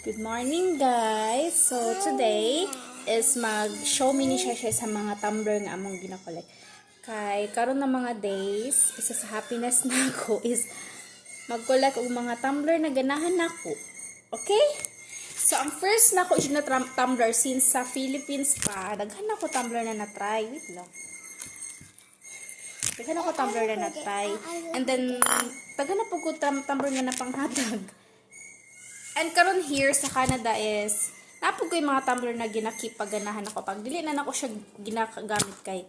Good morning, guys. So, today is mag-show mini siya sa mga tumbler nga among ginakolek. Kay, karon na mga days, isa sa happiness na ako is mag-collect og mga tumbler na ganahan nako. Okay? So, ang first na ko is na tumbler since sa Philippines pa, daghan ako tumbler na na-try. Wait lang. Daghan ako tumbler na na-try. And then, daghan na po ko tumbler nga na panghatag. And karon here sa Canada is, napag ko yung mga tumbler na ginakip pag ganahan ako. Pag dili na ako siya ginagamit kay,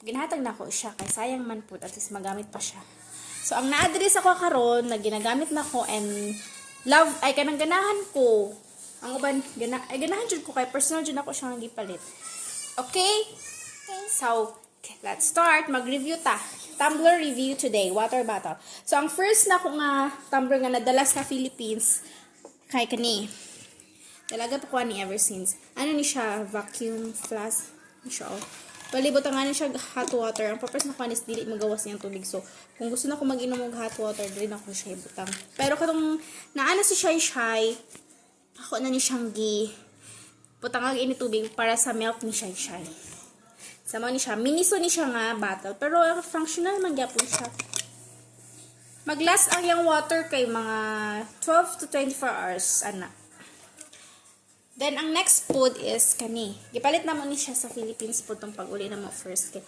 ginahatag na ako siya kay sayang man po at least magamit pa siya. So, ang na-address ako karon na ginagamit na ko and love, ay kanang ganahan ko. Ang uban, ganahan dyan ko kay personal dyan ako siya gipalit. Okay? So, let's start. Mag-review ta. Tumbler review today. Water bottle. So, ang first na ko nga tumbler nga nadala sa Philippines, kay kani. Talaga pa ko ni ever since. Ano ni siya? Vacuum flask. Ni siya, oh. Palibot nga ni siya hot water. Ang purpose na ko is dili magawas niyang tubig. So, kung gusto na ko mag-inom ng hot water, dili na ko siya ibutang. Pero katong naana si Shy, ako na ni siyang butang ang ini tubig para sa milk ni Shy. Sama ni siya. Miniso ni siya nga bottle. Pero functional man gyapon siya. Mag-last ang yung water kay mga 12 to 24 hours, ana. Then, ang next food is kani. Gipalit naman ni siya sa Philippines po itong pag-uli na mo first. Kay,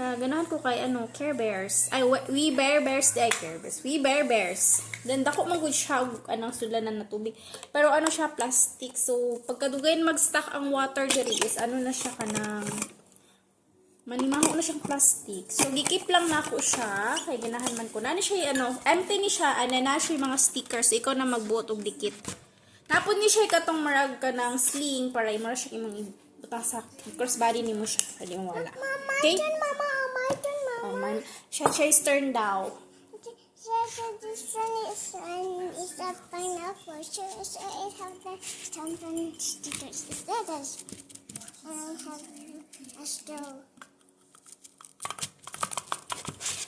na ganahan ko kay, Care Bears. Ay, We Bear Bears. Care Bears. We Bear Bears. Then, dako magod siya, sulanan na tubig. Pero, siya, plastic. So, pagkadugayin mag-stack ang water diri is, na siya kanang manimaho na siyang plastic. So, gikip lang na ako siya. Kaya ginahan man ko. Nani siya, empty ni siya. Na siya yung mga stickers. Ikaw na magbuot og dikit. Tapos ni siya katong marag ka ng sling para imara siya imong ibutang sa crossbody ni mo siya. Pwede mo wala. Okay? Mama. Siya is turned down. This one is a pineapple. So it has the something stickers. That is. And I have a straw.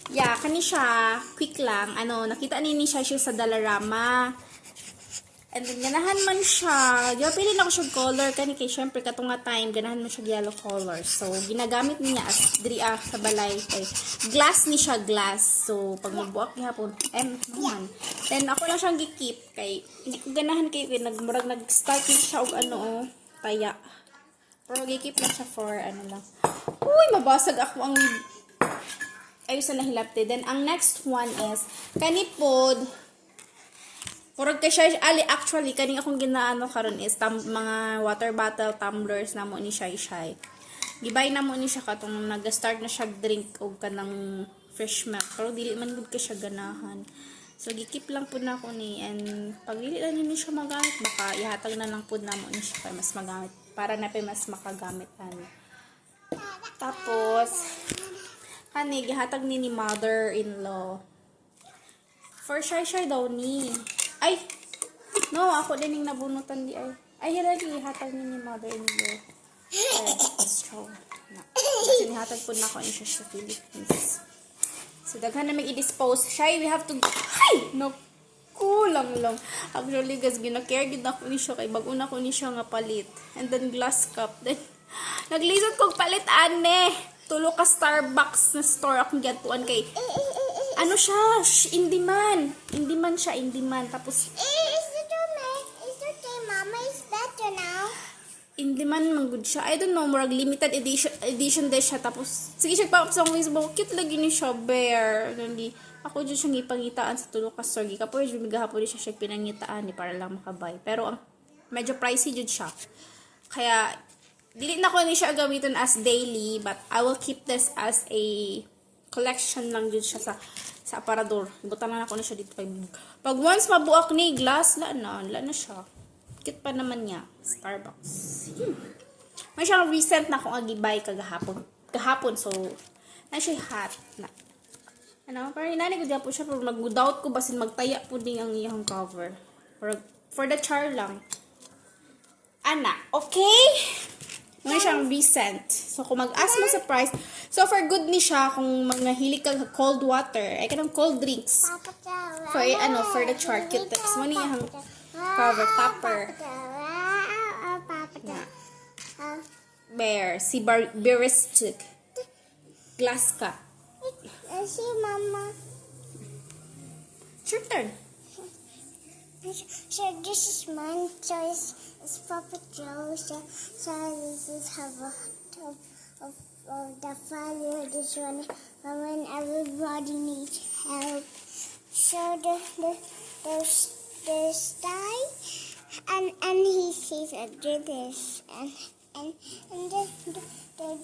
Yeah, kani siya, quick lang. Nakita ni siya sa Dollarama. And then, ganahan man siya. Diba, pili na ko siya color. Kani kay, syempre, katunga time, ganahan man siya yellow color. So, ginagamit niya as diri sa balay. Kay, glass ni siya, glass. So, pag magbuak niya po, naman. Then, ako lang siyang gikip. Kay, hindi ko ganahan kay, nag-start niya siya og taya. Pero, gikip lang siya for, lang. Uy, mabasag ako ang ayos na hilapte. Then, ang next one is, kanipod, purag kay siya, actually, kaning akong ginaano karon is, mga water bottle, tumblers na mo ni Shy. Gibay na mo ni siya katong nag-start na siya drink o kanang fresh milk. Pero dili man gud ka siya ganahan. So, gikip lang po na ako ni, and pag dili lang ni siya magamit, baka ihatag na lang po na mo ni siya kaya mas magamit. Para na pa mas makagamit. Tapos, gihatag ni mother-in-law. For Shy daw ni. Ay! No, ako din yung nabunutan di ay. Ay, gihatag ni mother-in-law. That's true. Kasi nihatag po na ako siya sa Philippines. So, daghan na mag-i-dispose. Shy, we have to... Ay! No! Kulang lang. Actually, guys, ginakare gid ako ni siya kay bago na ko ni siya nga palit. And then, glass cup. Then, naglisod kong palit, ane! Tulo ka Starbucks na store akong gatuan kay siya? Indiman siya, Indiman. Tapos It's okay, Mama. It's better now. Indiman manggod siya. I don't know, murag limited edition din siya. Tapos sige siya pa sa Facebook. Cute lagi ni siya, bear. Ako dyan siyang ipangitaan sa tulo ka store. Kapo yung gahapon siya pinangitaan ni para lang makabay. Pero medyo pricey jud siya. Kaya dili na ko ni siya gamitin as daily, but I will keep this as a collection lang dito siya sa aparador. Ibutan lang ako na siya dito. Pag once mabuak ni glass, la na siya. Cute pa naman niya. Starbucks. May siyang recent na akong agibay kahapon. So, na siya hot na. Parang inani ko dyan po siya. Pero mag-doubt ko basin magtaya po din ang iyang cover. For the char lang. Okay? May siyang recent. So, kung mag-ask mo sa price, so, for good ni siya, kung magnahilig ka cold water, ay kanang cold drinks. For the char, cute text. Mo niyang Cover, topper. Papa. Bear. Si Berestuk. Glass ka. See, Mama. It's your turn. So this is mine. So it's Papa Joe. So this is have a of the fire. This one when everybody needs help. So the sky and he sees a this and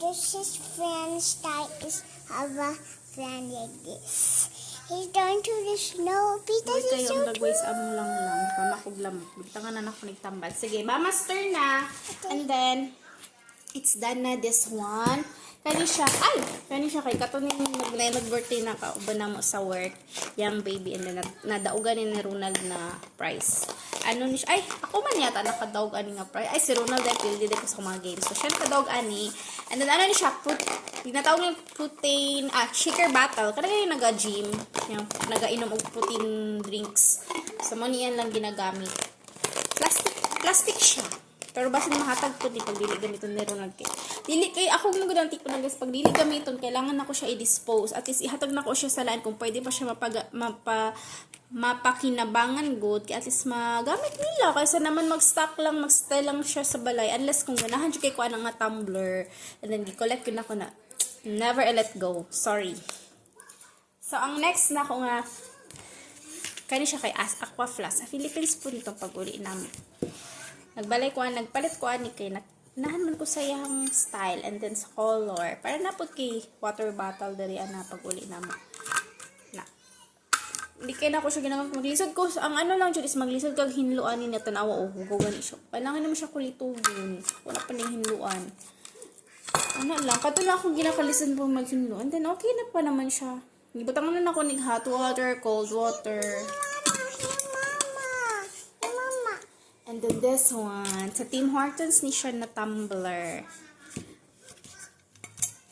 this is friend's sky is have a friend like this. He's going to the snow because Huwag he's kayong so lagways among lang. Pamakuglam. Bigtangan na ako nagtambal. Sige, mama's turn na. And then, it's done na this one. Kani siya kay katunin nag-birthday na ka uban na mo sa work young baby and then nadaugan ni Ronald na prize. Ano ni siya? Ay, ako man yata nakadaog ani nga prize. Ay, si Ronald dahil dili ko sa mga games. So, siya nakadaog ani. And then, ano ni siya? Tinatawag niya protein, shaker battle. Kada yung naga-gym, yung naga-inom og protein drinks. So, mo niyan lang ginagamit. Plastic siya. Pero basin mahatag po di pag dili gamiton ni Ronald kay. Dili kay ako magadanti ko na guys pag dili gamiton kailangan nako siya i-dispose. At least ihatag nako siya sa laan kung pwede pa siya mapakinabangan good kay at least magamit nila kaysa naman mag-stock lang mag-style lang siya sa balay unless kung ganahan siya kay kuan nga tumbler and then gi-collect ko na ko na never I let go. Sorry. So ang next na ko nga kani siya kay Aqua Flask. Sa Philippines po nito pag-uli namin. Nagpalit ko ani kay nahanman ko sa iyang style and then sa color. Para napod kay water bottle diri ana pag-uli naman. Na. Hindi kay na ko siya ginagamit maglisod ko. Ang ano lang jud is maglisod kag hinluan ni tanawa o hugawan siya. Kailangan naman siya kulitugon. Wala pa ning hinluan. Ano lang, kato lang akong ginakalisan po maghinluan. Then okay na pa naman siya. Gibutangan na ako ning hot water, cold water. And then this one, sa Tim Hortons ni siya na tumbler.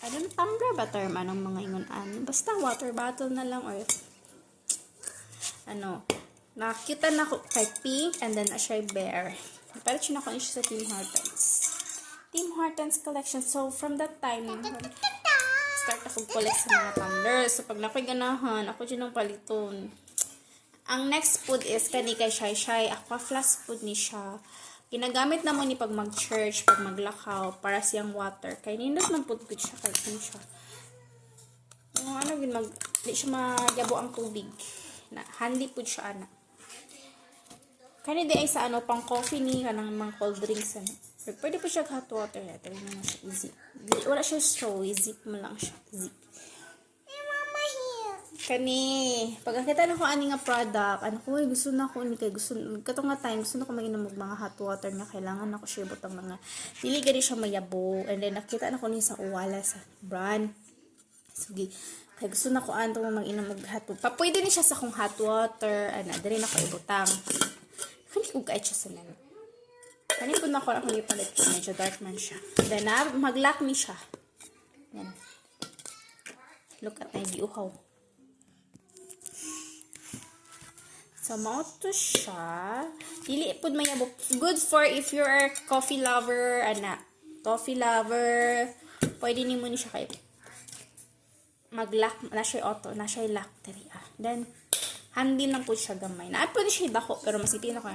Ano na tumbler ba term? Anong mga ingon-an? Basta water bottle na lang or ano. Nakita na ko kay pink and then siya bear. Palit siya na ko siya sa Tim Hortons. Tim Hortons collection. So from that time, start ako collect sa mga tumblers. So pag nakoy ganahan, ako dyan ang paliton. Ang next food is kani kay Shy. Aqua Flask food ni siya. Ginagamit na mo ni pag mag-church, pag maglakaw, para siyang water. Kay nindot man food siya kay kani siya. Di siya magyabo ang tubig. Na handy food siya ana. Kani di ay sa pang coffee ni kanang mga cold drinks ana. Pwede po siya hot water. Ito na siya easy. Wala siya straw, zip mo lang siya. Zip. Kani, pagkakita na ko ani nga product, gusto na ko ni kay gusto kato nga time gusto na ko mag-inom og mga hot water nga kailangan nako siya butang mga dili gani siya mayabo and then nakita na ko ni sa uwala sa brand. Sige, kay gusto na ko anto mag-inom og hot water. Pwede ni siya sa kung hot water, diri na ko ibutang. Kani ko kay siya sa nan. Kani pud na ko ipalit ko medyo dark man siya. Then mag-lock ni siya. Yan. Look at my giuhaw. So, mao to siya. Dili pud mayabo. Good for if you're a coffee lover, coffee lover. Pwede nimo ni siya kay mag-lock, na siya auto, na siya lock diri. Then, handy lang po siya gamay. Pwede siya dako, pero masipin ako.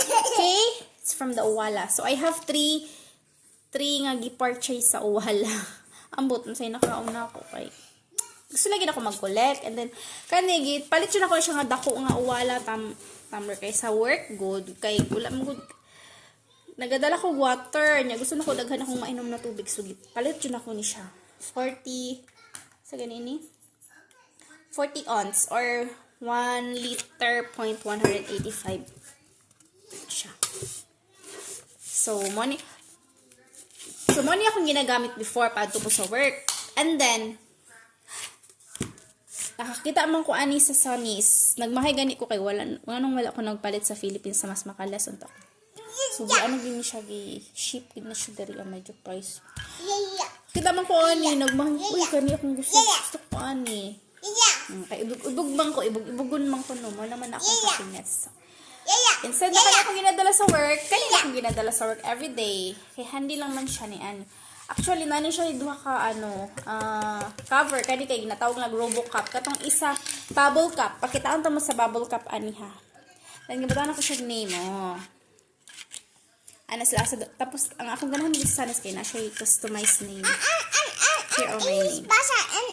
Okay? It's from the Uwala. So, I have three nga gi-purchase sa Uwala. Ambot, say nakauna ako kay gusto lagi na ako mag-collect and then kanigi palit yun ako siya nga dako nga uwala tumbler kay sa work good kay wala mo good nagadala ko water nya gusto na ko daghan akong mainom na tubig so palit yun ako ni siya 40 sa ganini 40 ounce or 1 liter point 185 siya so money akong ginagamit before pa po sa work and then nakakita man ko ani sa Sonny's. Nagmahay gani ko kay wala ko nagpalit sa Philippines sa mas makalas unta. So gini siya ship gid na siya diri ang medyo price. Kita man ko ani nagmahay uy kani akong gusto ko ani. Kay ibugon man ko no wala man akong happiness. Instead na kanya akong ginadala sa work, kanina akong ginadala sa work everyday. Kaya handy lang man siya ni Ani. Actually, nani siya ni duha ka, cover. Kani kay ginatawag na Robo Cup. Katong isa, bubble cup. Pakitaan mo sa bubble cup, Ani ha. Then, gibutan ako siya name, Ano sila, tapos, ang akong ganahan dito sa Sanis kay na siya customized name. Here are my name.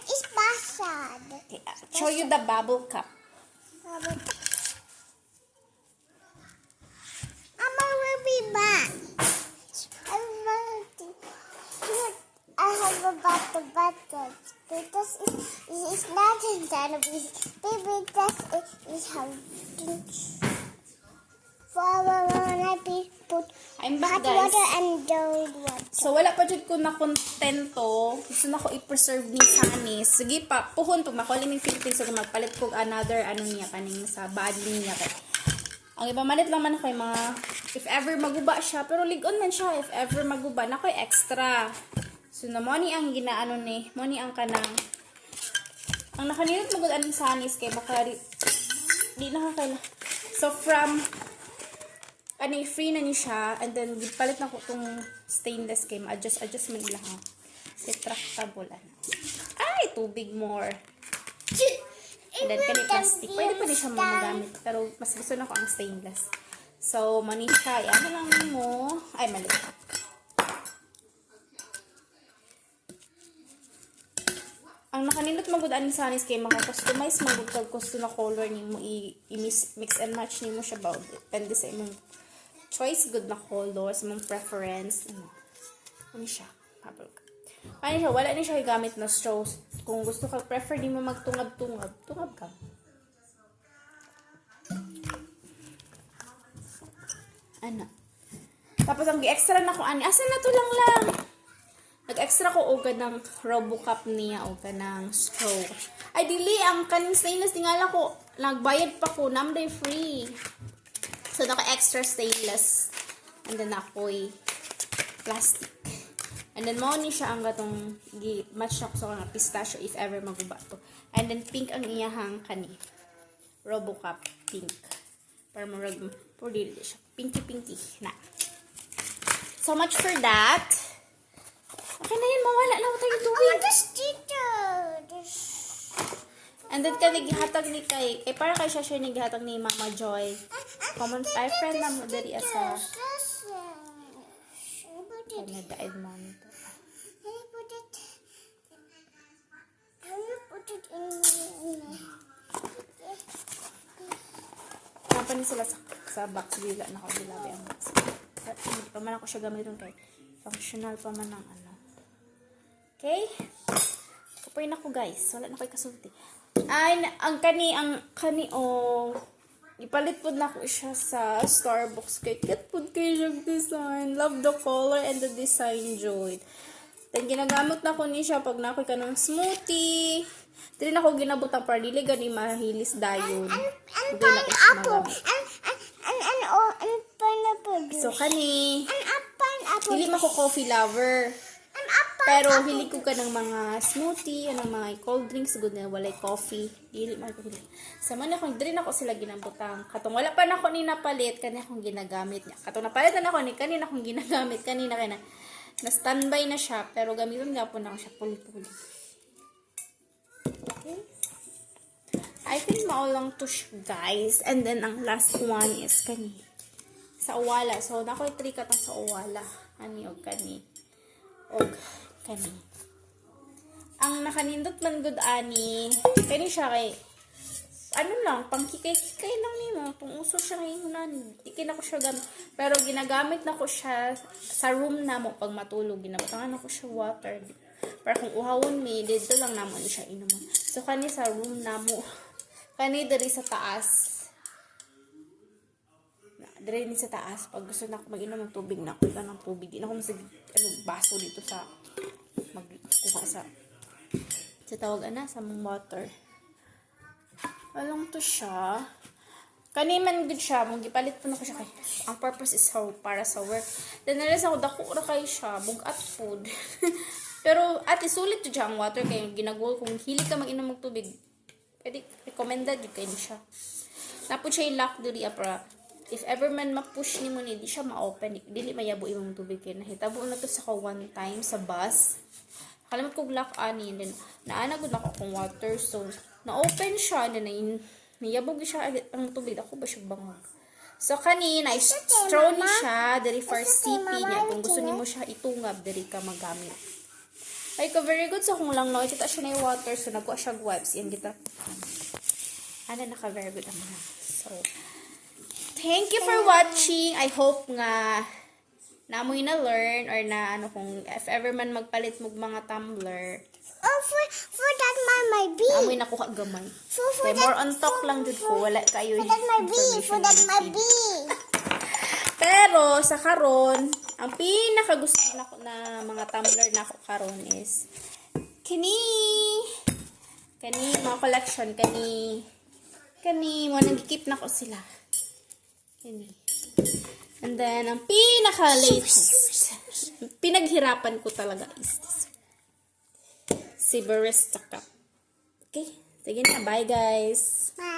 It's basad. Okay, show you the bubble cup. Mama will be back. I have about the buttons. Because it's not inside of it. Baby, that is how for when I put I'm back, hot guys. water and cold water. So, wala pa dyan ko na kontento. Gusto na ko i-preserve ni Sanis. Sige pa, puhon pag makuha ng Philippines. So, magpalit ko another, niya, kaning sa body niya. Ang iba malit lang man ako yung mga, if ever maguba siya, pero ligon man siya, if ever maguba, na ko extra. So, na money ang ginaano ni, money ang kanang, ang nakanilot magod ang Sanis, kay baka, di nakakaila. So, from, free na ni siya, and then, palit na ko itong stainless kay ma-adjust man nila ha. Retractable, Ay, tubig more. And then, kani plastic. Pwede pa rin siya magamit. Pero, mas gusto na ko ang stainless. So, mani siya. Ano lang mo. Ay, mali. Ang nakanindot magud aning Sanis kay maka-customize magud kag gusto na color nimo i-mix and match nimo siya ba. Depende sa imong choice good na color, sa imong preference. Ano siya? Bubble cup. Ano siya? Wala ni siya gamit na straws. Kung gusto ka, prefer di mo magtungab-tungab, tungab ka. Ano? Tapos ang gi-extra na ko ani, asa na to lang. Nag-extra ko og ng Robo Cup niya og ng straw. Ay dili ang kaning stainless tingala ko, nagbayad pa ko, namday free. So naka-extra stainless. And then ako'y plastic. And then, mo ni siya ang gatong match na ko sa mga pistachio if ever maguba to. And then, pink ang iyahang kani. Robo Cup pink. Para marag, pwede siya. Pinky na. So much for that. Okay na yun, mawala na tayo doing. And then, kani gihatag ni kay para kay siya gihatag ni Mama Joy. Common friend na mo dari asa. Nag-guide mo nito. Kapan sila sa box bila na ako bilabi ang box. Hindi pa man ako siya gamitin kay functional pa man ang Okay? Kapoy na ko guys. Wala na ko'y kasulti. Ay, ang kani ipalit po na ko siya sa Starbucks kay kat po kay siyang design. Love the color and the design, Joy. Then, ginagamit na ko ni siya pag nakoy ka ng smoothie. Dili na ko ginabutang para dili gani mahilis dayon. And pineapple. And pineapple. So, kani. And pineapple. Dili man ko coffee lover. Pero, hili ko ka ng mga smoothie, ng mga cold drinks, good na walay coffee. Dili man ko hili. Sa man ako, dili na ko sila ginabutang. Katong wala pa na ako ni napalit, kanina akong ginagamit niya. Katong napalit na ako ni kanina akong ginagamit. Kanina kaya na standby na siya, pero gamitin nga po na ako siya puli-puli. Okay. I think maulang to siya, guys. And then, ang last one is kani. Sa uwala. So, nako'y 3 katang sa uwala. Ani o kani. Og kani. Ang nakanindot man good ani, kani siya kay ano lang, pangkikay-kikay lang nimo, kung uso siya ngayon na, di na ko siya gamit. Pero ginagamit na ko siya sa room na mo pag matulog, ginabatangan na ko siya water. Para kung uhawon mi, dito lang naman siya inuman. So kani sa room na mo, kani diri sa taas. Diri ni sa taas, pag gusto na ako mag-inom ng tubig, nakuha ng tubig. Di na ako masig, baso dito sa, magkuha sa tawag sa mong water. Alam to siya. Kaniman good siya, mong gipalit po na ko siya kay. Ang purpose is para sa work. Then nalas ako, dako ra kay siya, bugat food. Pero, ate, sulit to siya ang water, kaya ginagawa, kung hili ka mag-inom ng tubig, pwede, recommended yun kayo siya. Napod siya yung lock duri, para if ever man ma-push ni mo ni, di siya ma-open. Dili mayabo imong tubig kay nahitabo na to sa ko one time sa bus. Kalimot kog lock ani, then naanagod ako kung water, so na-open siya, then niyabog siya ang tubig. Ako ba siya bangag? So kanina, I straw ni siya, dari for CP niya. Kung gusto nimo siya itungab, dari ka magamit. Ay ka, very good. So kung lang nakita siya na yung water, so nagkuha siya wipes. Yan kita. Ano, naka-very good ang mga. So, thank you for watching. I hope nga namoy na learn or na ano kung if ever man magpalit mo mga tumbler. Oh, for that my B. Namoy nakuha gamay. For Okay, more on talk lang jud ko. Wala kayo that my B. For that my B. Pero sa karon, ang pinaka gusto nako na mga tumbler nako karon is kani mga collection kani mo nagkeep nako sila. Kani. And then ang pinaka latest pinaghirapan ko talaga is this. Si Barista Cup. Okay? Sige na, bye guys. Bye.